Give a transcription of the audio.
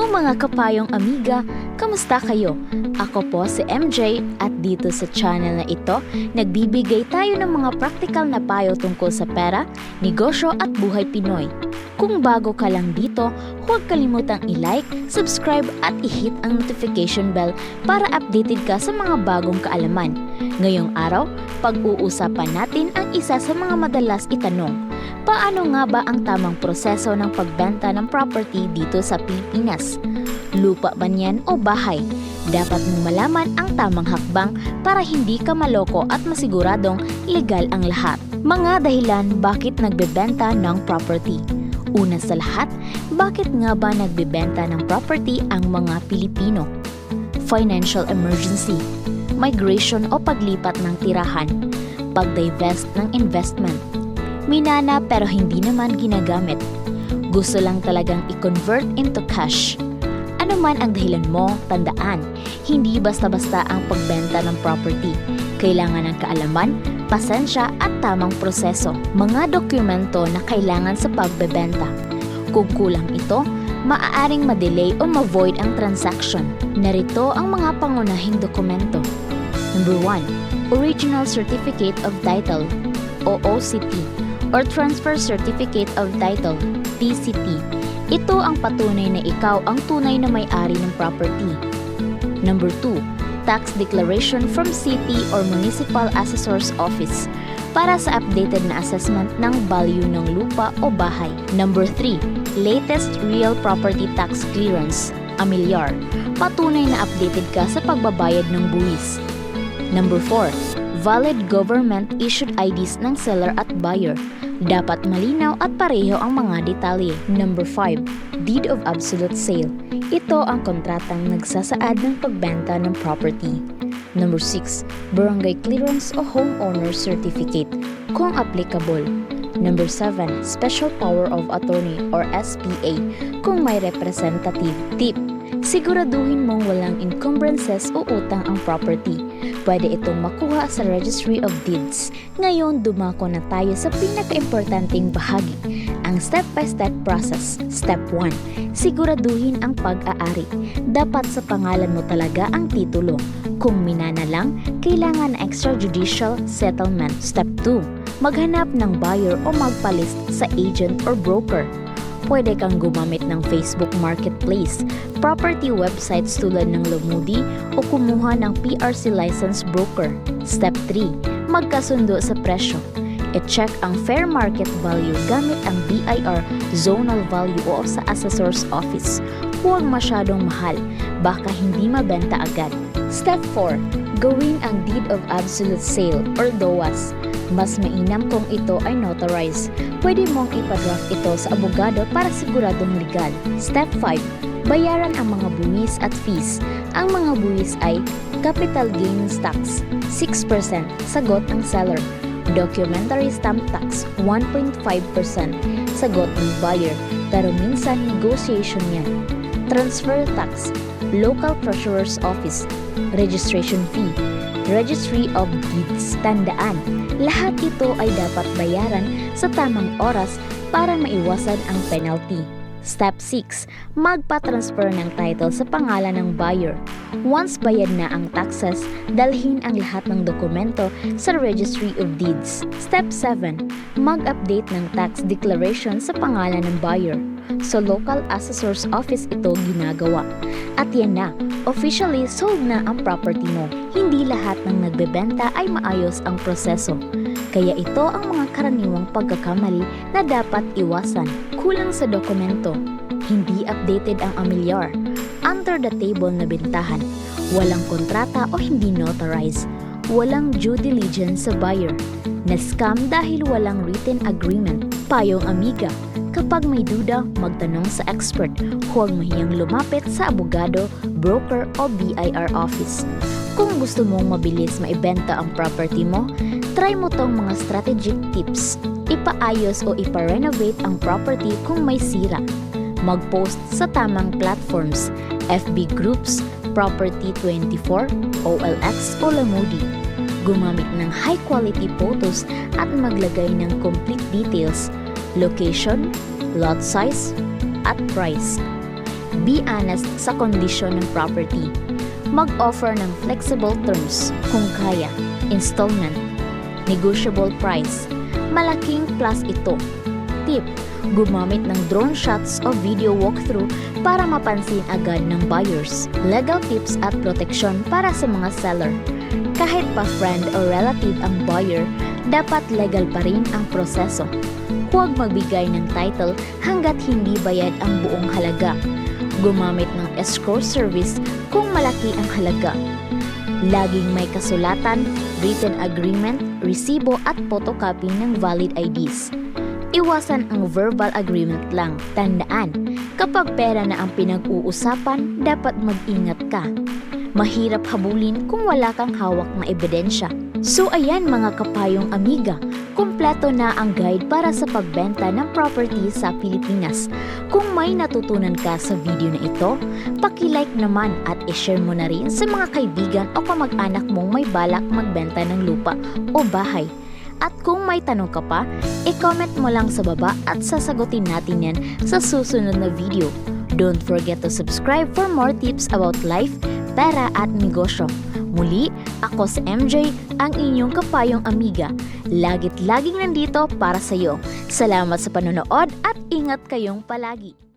Hello mga kapayong amiga! Kamusta kayo? Ako po si MJ at dito sa channel na ito, nagbibigay tayo ng mga practical na payo tungkol sa pera, negosyo at buhay Pinoy. Kung bago ka lang dito, huwag kalimutang i-like, subscribe at i-hit ang notification bell para updated ka sa mga bagong kaalaman. Ngayong araw, pag-uusapan natin ang isa sa mga madalas itanong. Paano nga ba ang tamang proseso ng pagbenta ng property dito sa Pilipinas? Lupa ba niyan o bahay? Dapat mong malaman ang tamang hakbang para hindi ka maloko at masiguradong legal ang lahat. Mga dahilan bakit nagbebenta ng property. Una sa lahat, bakit nga ba nagbebenta ng property ang mga Pilipino? Financial emergency, migration o paglipat ng tirahan, pag-divest ng investment, minana pero hindi naman ginagamit, gusto lang talagang i-convert into cash. Ano man ang dahilan mo, tandaan, hindi basta-basta ang pagbenta ng property. Kailangan ng kaalaman, pasensya at tamang proseso. Mga dokumento na kailangan sa pagbebenta. Kung kulang ito, maaaring ma-delay o ma-void ang transaction. Narito ang mga pangunahing dokumento. Number 1. Original Certificate of Title o OCT or Transfer Certificate of Title, TCT. Ito ang patunay na ikaw ang tunay na may-ari ng property. Number 2. Tax Declaration from City or Municipal Assessor's Office para sa updated na assessment ng value ng lupa o bahay. Number 3. Latest Real Property Tax Clearance, amilyar. Patunay na updated ka sa pagbabayad ng buwis. Number 4. Valid government-issued IDs ng seller at buyer. Dapat malinaw at pareho ang mga detalye. Number 5. Deed of Absolute Sale. Ito ang kontratang nagsasaad ng pagbenta ng property. Number 6. Barangay Clearance o Homeowner Certificate, kung applicable. Number 7. Special Power of Attorney or SPA, kung may representative. Tip: siguraduhin mong walang encumbrances o utang ang property. Pwede itong makuha sa Registry of Deeds. Ngayon, dumako na tayo sa pinaka-importanting bahagi, ang step-by-step process. Step 1. Siguraduhin ang pag-aari. Dapat sa pangalan mo talaga ang titulo. Kung minana lang, kailangan na extrajudicial settlement. Step 2. Maghanap ng buyer o magpalist sa agent or broker. Pwede kang gumamit ng Facebook Marketplace, property websites tulad ng Lomudi o kumuha ng PRC license broker. Step 3. Magkasundo sa presyo. I-check ang fair market value gamit ang BIR zonal value o sa assessor's office. Huwag masyadong mahal, baka hindi mabenta agad. Step 4. Gawin ang Deed of Absolute Sale or DOAS. Mas mainam kung ito ay notarized. Pwede mong ipadraft ito sa abogado para siguradong legal. Step 5. Bayaran ang mga buwis at fees. Ang mga buwis ay capital gains tax, 6%, sagot ng seller. Documentary stamp tax, 1.5%, sagot ng buyer, pero minsan negotiation yan. Transfer tax, local treasurer's office, registration fee, Registry of Deeds. Tandaan, lahat ito ay dapat bayaran sa tamang oras para maiwasan ang penalty. Step 6. Magpa-transfer ng title sa pangalan ng buyer. Once bayad na ang taxes, dalhin ang lahat ng dokumento sa Registry of Deeds. Step 7. Mag-update ng tax declaration sa pangalan ng buyer. Sa local assessor's office ito ginagawa. At yan na, officially sold na ang property mo. Hindi lahat ng nagbebenta ay maayos ang proseso. Kaya ito ang mga karaniwang pagkakamali na dapat iwasan. Kulang sa dokumento. Hindi updated ang amilyar. Under the table na bintahan. Walang kontrata o hindi notarized. Walang due diligence sa buyer. Na-scam dahil walang written agreement. Payong amiga, kapag may duda, magtanong sa expert. Huwag mahiyang lumapit sa abogado, broker o BIR office. Kung gusto mong mabilis maibenta ang property mo, try mo tong mga strategic tips. Ipaayos o ipa-renovate ang property kung may sira. Mag-post sa tamang platforms, FB groups, Property24, OLX o Lomudi. Gumamit ng high-quality photos at maglagay ng complete details, location, lot size, at price. Be honest sa kondisyon ng property. Mag-offer ng flexible terms kung kaya. Installment. Negotiable price. Malaking plus ito. Tip. Gumamit ng drone shots o video walkthrough para mapansin agad ng buyers. Legal tips at proteksyon para sa mga seller. Kahit pa friend o relative ang buyer, dapat legal pa rin ang proseso. Huwag magbigay ng title hanggat hindi bayad ang buong halaga. Gumamit ng escrow service kung malaki ang halaga. Laging may kasulatan, written agreement, resibo at photocopy ng valid IDs. Iwasan ang verbal agreement lang. Tandaan, kapag pera na ang pinag-uusapan, dapat mag-ingat ka. Mahirap habulin kung wala kang hawak na ebidensya. So ayan mga kapayong amiga, kumpleto na ang guide para sa pagbenta ng property sa Pilipinas. Kung may natutunan ka sa video na ito, paki-like naman at i-share mo na rin sa mga kaibigan o kamag-anak mong may balak magbenta ng lupa o bahay. At kung may tanong ka pa, i-comment mo lang sa baba at sasagutin natin yan sa susunod na video. Don't forget to subscribe for more tips about life, pera at negosyo. Muli, ako si MJ, ang inyong kapayong amiga. Laging nandito para sa iyo. Salamat sa panonood at ingat kayong palagi.